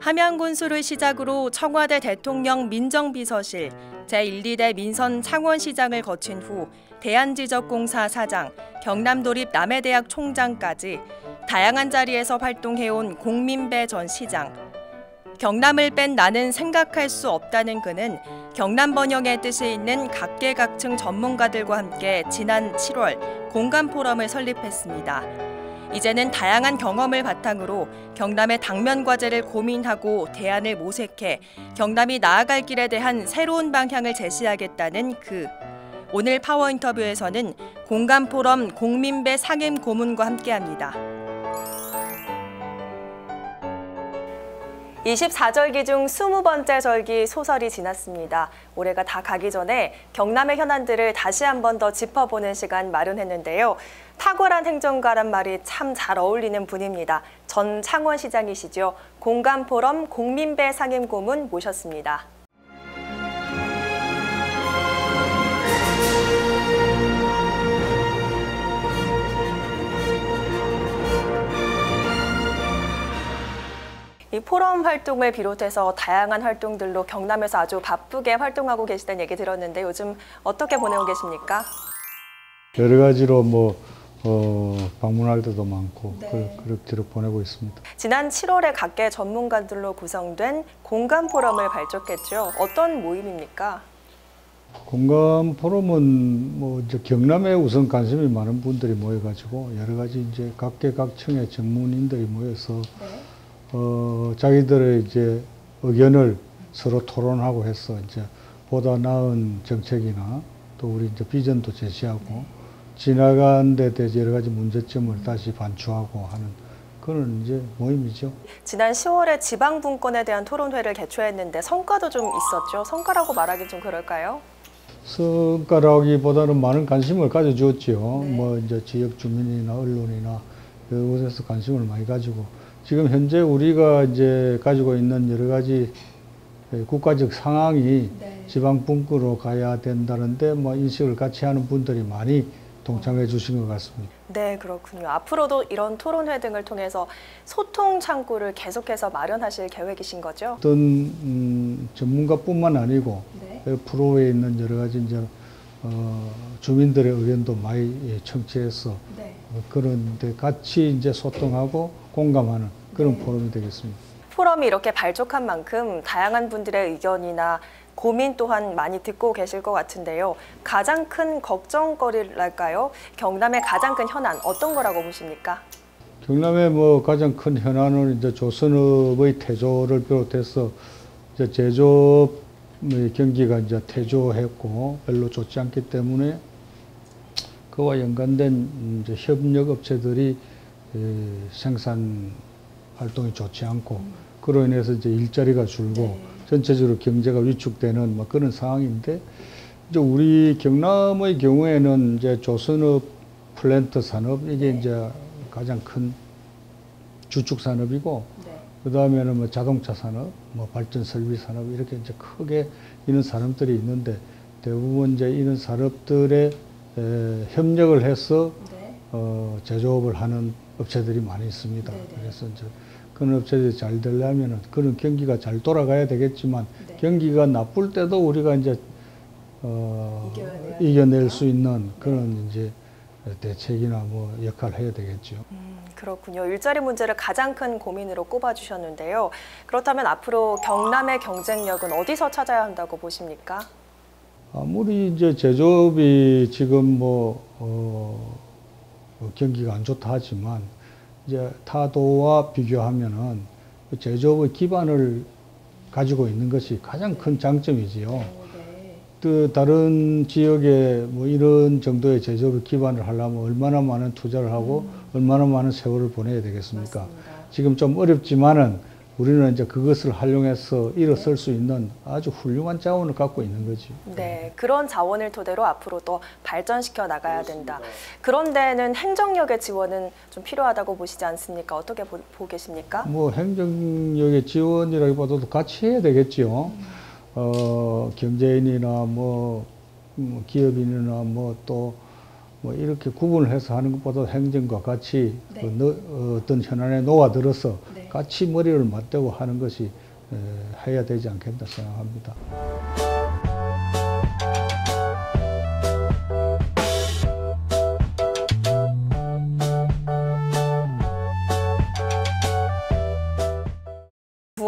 함양군수를 시작으로 청와대 대통령 민정비서실, 제1, 2대 민선 창원시장을 거친 후 대한지적공사 사장, 경남도립 남해대학 총장까지 다양한 자리에서 활동해온 공민배 전 시장. 경남을 뺀 나는 생각할 수 없다는 그는 경남 번영의 뜻이 있는 각계각층 전문가들과 함께 지난 7월 공감포럼을 설립했습니다. 이제는 다양한 경험을 바탕으로 경남의 당면 과제를 고민하고 대안을 모색해 경남이 나아갈 길에 대한 새로운 방향을 제시하겠다는 그. 오늘 파워 인터뷰에서는 공감포럼 공민배 상임 고문과 함께합니다. 24절기 중 20번째 절기 소설이 지났습니다. 올해가 다 가기 전에 경남의 현안들을 다시 한 번 더 짚어보는 시간 마련했는데요. 탁월한 행정가란 말이 참 잘 어울리는 분입니다. 전 창원시장이시죠. 공감포럼 공민배 상임고문 모셨습니다. 이 포럼 활동을 비롯해서 다양한 활동들로 경남에서 아주 바쁘게 활동하고 계시다는 얘기 들었는데 요즘 어떻게 보내고 계십니까? 여러 가지로 방문할 때도 많고 네. 그렇게 보내고 있습니다. 지난 7월에 각계 전문가들로 구성된 공감 포럼을 발족했죠. 어떤 모임입니까? 공감 포럼은 이제 경남에 우선 관심이 많은 분들이 모여가지고 여러 가지 이제 각계각층의 전문인들이 모여서 네. 자기들의 이제 의견을 서로 토론하고 해서 이제 보다 나은 정책이나 또 우리 이제 비전도 제시하고 지나간 데 대해서 여러 가지 문제점을 다시 반추하고 하는 그런 이제 모임이죠. 지난 10월에 지방 분권에 대한 토론회를 개최했는데 성과도 좀 있었죠. 성과라고 말하기 좀 그럴까요? 성과라기보다는 많은 관심을 가져주었지요. 네. 이제 지역 주민이나 언론이나 이곳에서 관심을 많이 가지고 지금 현재 우리가 이제 가지고 있는 여러 가지 국가적 상황이 네. 지방 분권으로 가야 된다는데 인식을 같이 하는 분들이 많이 동참해 주신 것 같습니다. 네, 그렇군요. 앞으로도 이런 토론회 등을 통해서 소통 창구를 계속해서 마련하실 계획이신 거죠? 어떤 전문가뿐만 아니고 네. 프로에 있는 여러 가지 이제 주민들의 의견도 많이 청취해서 네. 그런데 같이 이제 소통하고 공감하는 그런 네. 포럼이 되겠습니다. 포럼이 이렇게 발족한 만큼 다양한 분들의 의견이나 고민 또한 많이 듣고 계실 것 같은데요. 가장 큰 걱정거리랄까요? 경남의 가장 큰 현안 어떤 거라고 보십니까? 경남의 가장 큰 현안은 이제 조선업의 태조를 비롯해서 이제 제조업 경기가 이제 퇴조했고 별로 좋지 않기 때문에 그와 연관된 이제 협력 업체들이 생산 활동이 좋지 않고 그로 인해서 이제 일자리가 줄고 네. 전체적으로 경제가 위축되는 그런 상황인데 이제 우리 경남의 경우에는 이제 조선업 플랜트 산업 이게 네. 이제 가장 큰 주축 산업이고 네. 그 다음에는 자동차 산업, 발전 설비 산업 이렇게 이제 크게 이런 산업들이 있는데 대부분 이제 이런 산업들에 협력을 해서 네. 제조업을 하는 업체들이 많이 있습니다. 네네. 그래서 이제 그런 업체들이 잘 되려면은 그런 경기가 잘 돌아가야 되겠지만 네. 경기가 나쁠 때도 우리가 이제 이겨낼 수 있는 그런 이제 대책이나 역할을 해야 되겠죠. 그렇군요. 일자리 문제를 가장 큰 고민으로 꼽아주셨는데요. 그렇다면 앞으로 경남의 경쟁력은 어디서 찾아야 한다고 보십니까? 아무리 이제 제조업이 지금 경기가 안 좋다 하지만 이제 타도와 비교하면은 제조업의 기반을 가지고 있는 것이 가장 큰 장점이지요. 네. 또 다른 지역에 이런 정도의 제조업의 기반을 하려면 얼마나 많은 투자를 하고 얼마나 많은 세월을 보내야 되겠습니까? 맞습니다. 지금 좀 어렵지만은 우리는 이제 그것을 활용해서 일어설 수 있는 아주 훌륭한 자원을 갖고 있는 거죠. 네, 그런 자원을 토대로 앞으로 또 발전시켜 나가야 된다. 그런 데는 행정력의 지원은 좀 필요하다고 보시지 않습니까? 어떻게 보고 계십니까? 행정력의 지원이라기보다도 같이 해야 되겠죠. 경제인이나 기업인이나 또 이렇게 구분을 해서 하는 것보다 행정과 같이 네. 어떤 현안에 녹아들어서 네. 같이 머리를 맞대고 하는 것이 해야 되지 않겠나 생각합니다.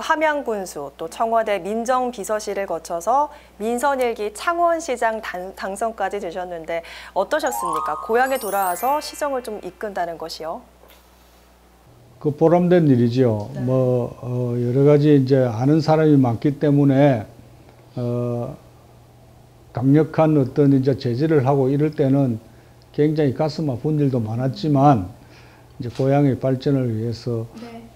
함양군수 또 청와대 민정비서실을 거쳐서 민선일기 창원시장 당선까지 되셨는데 어떠셨습니까? 고향에 돌아와서 시정을 좀 이끈다는 것이요. 그 보람된 일이죠. 네. 여러 가지 이제 아는 사람이 많기 때문에 강력한 어떤 이제 제지를 하고 이럴 때는 굉장히 가슴 아픈 일도 많았지만 이제 고향의 발전을 위해서 네.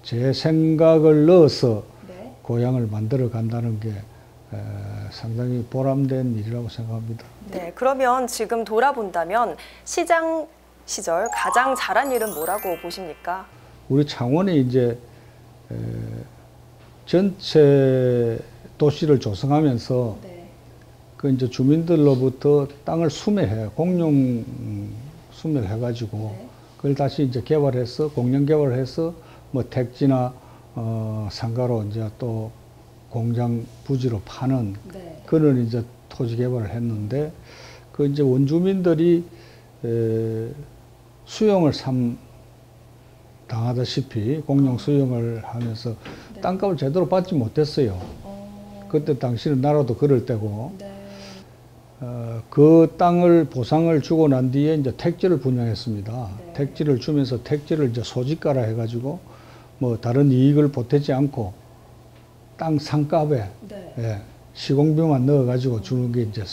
제 생각을 넣어서 네. 고향을 만들어 간다는 게 상당히 보람된 일이라고 생각합니다. 네, 그러면 지금 돌아본다면 시장 시절 가장 잘한 일은 뭐라고 보십니까? 우리 창원이 이제 전체 도시를 조성하면서 네. 그 이제 주민들로부터 땅을 수매해 공용 수매해가지고 네. 그걸 다시 이제 개발해서 공영 개발해서 뭐 택지나 상가로 이제 또 공장 부지로 파는 네. 그런 이제 토지 개발을 했는데 그 이제 원주민들이 수용을 당하다시피 공영 수용을 하면서 네. 땅값을 제대로 받지 못했어요. 그때 당시는 나라도 그럴 때고 네. 그 땅을 보상을 주고 난 뒤에 이제 택지를 분양했습니다. 네. 택지를 주면서 택지를 이제 소지가라 해가지고 뭐 다른 이익을 보태지 않고 땅 상값에 네. 예, 시공비만 넣어가지고 주는 게 이제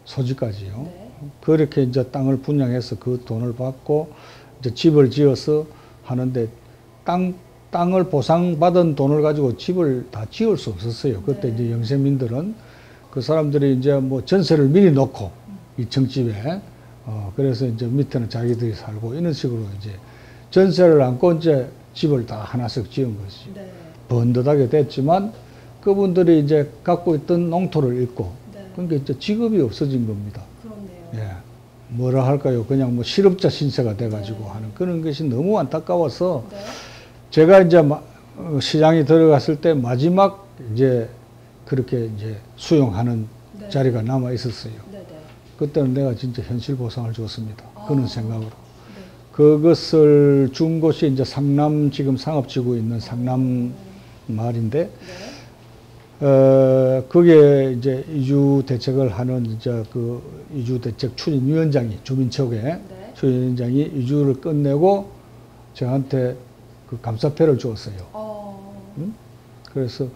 소지가지요. 네. 그렇게 이제 땅을 분양해서 그 돈을 받고 이제 집을 지어서 하는데 땅을 보상받은 돈을 가지고 집을 다 지을 수 없었어요. 그때 네. 이제 영세민들은 그 사람들이 이제 뭐 전세를 미리 놓고 2층 집에 그래서 이제 밑에는 자기들이 살고 이런 식으로 이제 전세를 안고 이제 집을 다 하나씩 지은 것이죠. 네. 번듯하게 됐지만 그분들이 이제 갖고 있던 농토를 잃고 네. 그러니까 이제 직업이 없어진 겁니다. 그렇네요. 예. 뭐라 할까요? 그냥 뭐 실업자 신세가 돼가지고 네. 하는 그런 것이 너무 안타까워서 네. 제가 이제 시장에 들어갔을 때 마지막 이제 그렇게 이제 수용하는 네. 자리가 남아 있었어요. 네. 네. 그때는 내가 진짜 현실 보상을 줬습니다. 그런 생각으로. 네. 그것을 준 곳이 이제 상남 지금 상업지구 있는 상남 마을인데 네. 그게 이제 이주 대책을 하는 이제 그 이주 대책 추진위원장이 주민척에 네. 추진위원장이 이주를 끝내고 저한테 그 감사패를 주었어요. 응? 그래서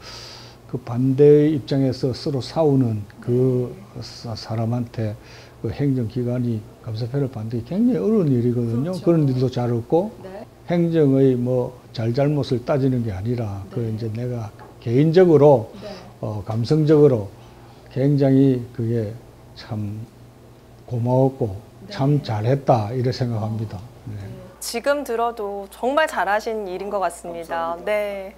그 반대의 입장에서 서로 싸우는 그 사람한테 그 행정기관이 감사패를 받는 게 굉장히 어려운 일이거든요. 그렇죠. 그런 일도 잘 없고 네. 행정의 뭐 잘잘못을 따지는 게 아니라 네. 그 이제 내가 개인적으로 네. 감성적으로 굉장히 그게 참 고마웠고 네. 참 잘했다 이렇게 생각합니다. 네. 지금 들어도 정말 잘하신 일인 것 같습니다. 네.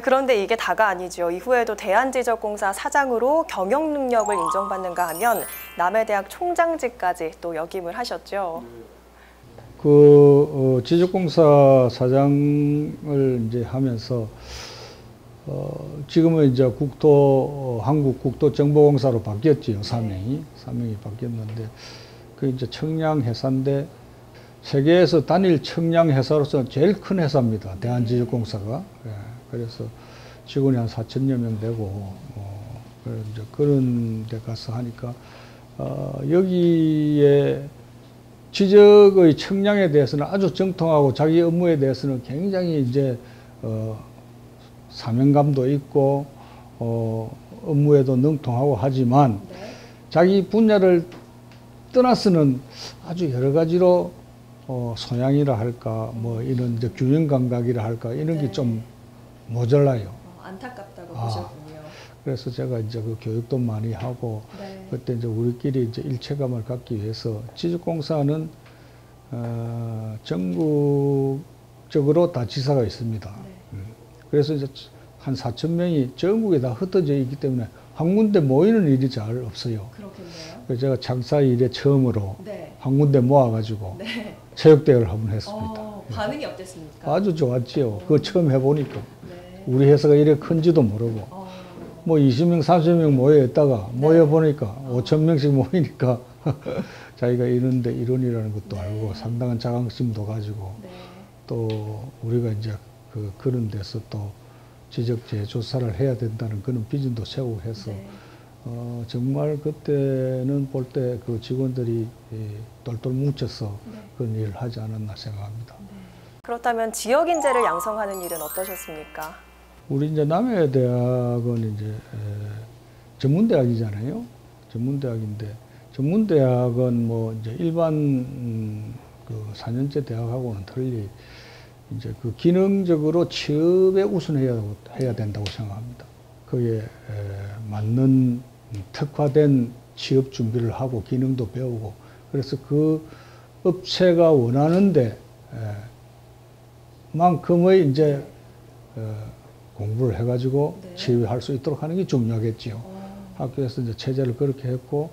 그런데 이게 다가 아니죠. 이후에도 대한지적공사 사장으로 경영 능력을 인정받는가 하면 남해대학 총장직까지 또 역임을 하셨죠. 그 지적공사 사장을 이제 하면서 지금은 이제 한국국도정보공사로 바뀌었지요. 사명이 바뀌었는데 그 이제 청량 회사인데 세계에서 단일 청량 회사로서 제일 큰 회사입니다. 대한지적공사가. 예, 그래서 직원이 한 4,000여 명 되고 이제 그런 데 가서 하니까 여기에 지적의 청량에 대해서는 아주 정통하고 자기 업무에 대해서는 굉장히 이제 사명감도 있고 업무에도 능통하고 하지만 네. 자기 분야를 떠나서는 아주 여러 가지로 소양이라 할까 뭐 이런 이제 균형 감각이라 할까 이런 게 좀 모자라요. 안타깝다고 보셨군요. 그래서 제가 이제 그 교육도 많이 하고 네. 그때 이제 우리끼리 이제 일체감을 갖기 위해서 지적공사는 전국적으로 다 지사가 있습니다. 네. 그래서 이제 한 4,000명이 전국에 다 흩어져 있기 때문에 한 군데 모이는 일이 잘 없어요. 그렇겠네요. 그래서 제가 창사 이래 처음으로 네. 한 군데 모아가지고 네. 체육대회를 한번 했습니다. 반응이 어땠습니까? 아주 좋았지요. 그거 처음 해보니까. 네. 우리 회사가 이렇게 큰지도 모르고. 뭐 20명, 30명 모여 있다가 모여보니까 5,000명씩 모이니까 자기가 이런데 이론이라는 것도 알고 상당한 자긍심도 가지고 또 우리가 이제 그런 데서 또 지적재 조사를 해야 된다는 그런 비전도 세우고 해서 정말 그때는 볼 때 그 직원들이 똘똘 뭉쳐서 그런 일을 하지 않았나 생각합니다. 그렇다면 지역 인재를 양성하는 일은 어떠셨습니까? 우리 이제 남해대학은 이제 전문대학이잖아요. 전문대학인데 전문대학은 뭐 이제 일반 그 4년제 대학하고는 달리 이제 그 기능적으로 취업에 우선해야 된다고 생각합니다. 거기에 맞는 특화된 취업 준비를 하고 기능도 배우고 그래서 그 업체가 원하는데 만큼의 이제 공부를 해가지고 취업할 수 있도록 하는 게 중요하겠지요. 학교에서 이제 체제를 그렇게 했고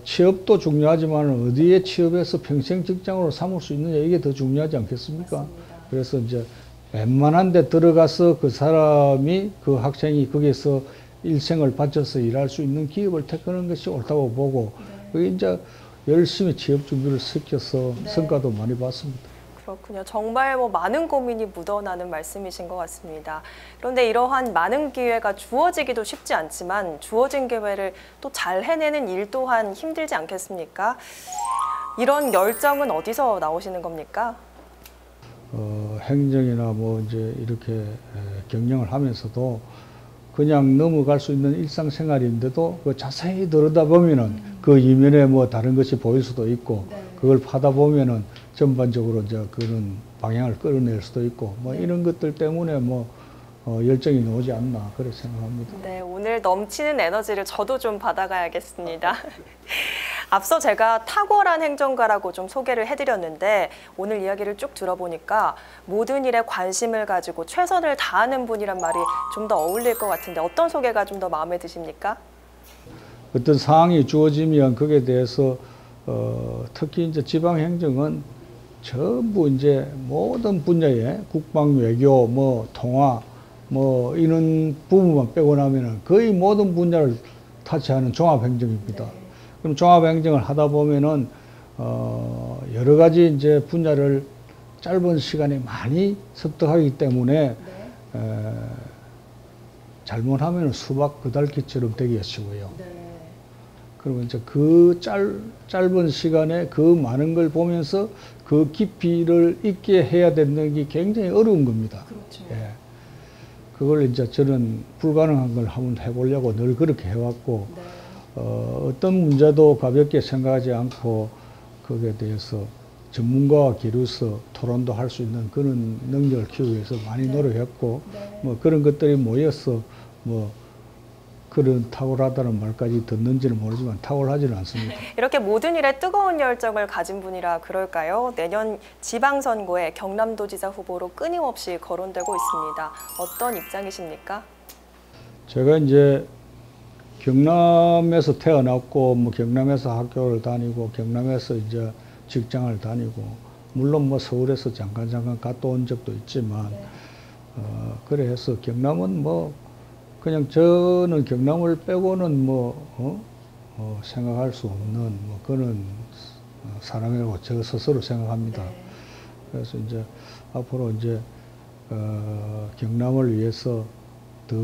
취업도 중요하지만 어디에 취업해서 평생 직장으로 삼을 수 있느냐 이게 더 중요하지 않겠습니까? 맞습니다. 그래서 이제 웬만한 데 들어가서 그 사람이 그 학생이 거기에서 일생을 바쳐서 일할 수 있는 기업을 택하는 것이 옳다고 보고 그게 이제 열심히 취업 준비를 시켜서 성과도 많이 봤습니다. 그렇군요. 정말 뭐 많은 고민이 묻어나는 말씀이신 것 같습니다. 그런데 이러한 많은 기회가 주어지기도 쉽지 않지만 주어진 기회를 또 잘 해내는 일 또한 힘들지 않겠습니까? 이런 열정은 어디서 나오시는 겁니까? 행정이나 뭐 이제 이렇게 경영을 하면서도 그냥 넘어갈 수 있는 일상생활인데도 그 자세히 들여다보면은 그 이면에 뭐 다른 것이 보일 수도 있고 그걸 파다 보면은 전반적으로 이제 그런 방향을 끌어낼 수도 있고 뭐 이런 것들 때문에 뭐 열정이 나오지 않나 그렇게 생각합니다. 네, 오늘 넘치는 에너지를 저도 좀 받아가야겠습니다. 앞서 제가 탁월한 행정가라고 좀 소개를 해드렸는데 오늘 이야기를 쭉 들어보니까 모든 일에 관심을 가지고 최선을 다하는 분이란 말이 좀 더 어울릴 것 같은데 어떤 소개가 좀 더 마음에 드십니까? 어떤 상황이 주어지면 거기에 대해서 특히 이제 지방행정은 전부 이제 모든 분야에 국방, 외교, 뭐 통화, 뭐 이런 부분만 빼고 나면은 거의 모든 분야를 타치하는 종합행정입니다. 그럼 종합행정을 하다 보면은 여러 가지 이제 분야를 짧은 시간에 많이 습득하기 때문에 잘못하면 수박 그달기처럼 되기가 쉬워요. 그리고 이제 그 짧은 시간에 그 많은 걸 보면서 그 깊이를 있게 해야 되는 게 굉장히 어려운 겁니다. 그렇죠. 예. 그걸 이제 저는 불가능한 걸 한번 해보려고 늘 그렇게 해왔고, 어떤 문제도 가볍게 생각하지 않고 거기에 대해서 전문가와 기르서 토론도 할 수 있는 그런 능력을 키우기 위해서 많이 노력했고, 뭐 그런 것들이 모여서 뭐 그런 탁월하다는 말까지 듣는지는 모르지만 탁월하지는 않습니다. 이렇게 모든 일에 뜨거운 열정을 가진 분이라 그럴까요? 내년 지방선거에 경남도지사 후보로 끊임없이 거론되고 있습니다. 어떤 입장이십니까? 제가 이제 경남에서 태어났고 뭐 경남에서 학교를 다니고 경남에서 이제 직장을 다니고 물론 뭐 서울에서 잠깐 갔다 온 적도 있지만 그래 해서 경남은 뭐 그냥 저는 경남을 빼고는 뭐 생각할 수 없는 뭐 그런 사람이라고 저 스스로 생각합니다. 그래서 이제 앞으로 이제 경남을 위해서 더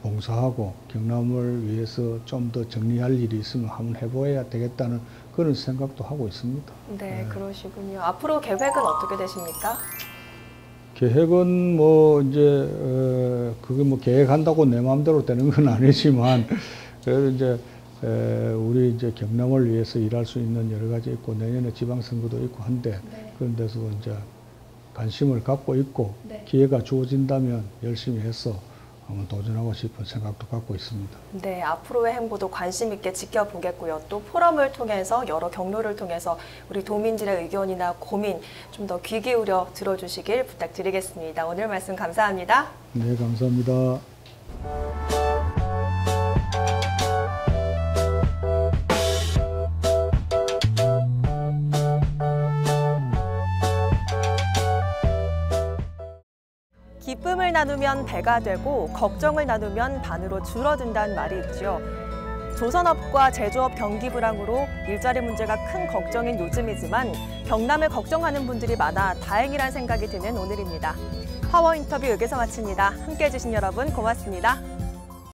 봉사하고 경남을 위해서 좀 더 정리할 일이 있으면 한번 해봐야 되겠다는 그런 생각도 하고 있습니다. 네, 그러시군요. 앞으로 계획은 어떻게 되십니까? 계획은 뭐 이제 그게 뭐 계획한다고 내 마음대로 되는 건 아니지만 그래도 이제 우리 이제 경남을 위해서 일할 수 있는 여러 가지 있고 내년에 지방선거도 있고 한데 그런 데서 이제 관심을 갖고 있고 기회가 주어진다면 열심히 해서 한번 도전하고 싶은 생각도 갖고 있습니다. 네, 앞으로의 행보도 관심 있게 지켜보겠고요. 또 포럼을 통해서 여러 경로를 통해서 우리 도민들의 의견이나 고민 좀 더 귀 기울여 들어주시길 부탁드리겠습니다. 오늘 말씀 감사합니다. 네, 감사합니다. 기쁨을 나누면 배가 되고 걱정을 나누면 반으로 줄어든다는 말이 있죠. 조선업과 제조업 경기 불황으로 일자리 문제가 큰 걱정인 요즘이지만 경남을 걱정하는 분들이 많아 다행이란 생각이 드는 오늘입니다. 파워 인터뷰 여기서 마칩니다. 함께해 주신 여러분 고맙습니다.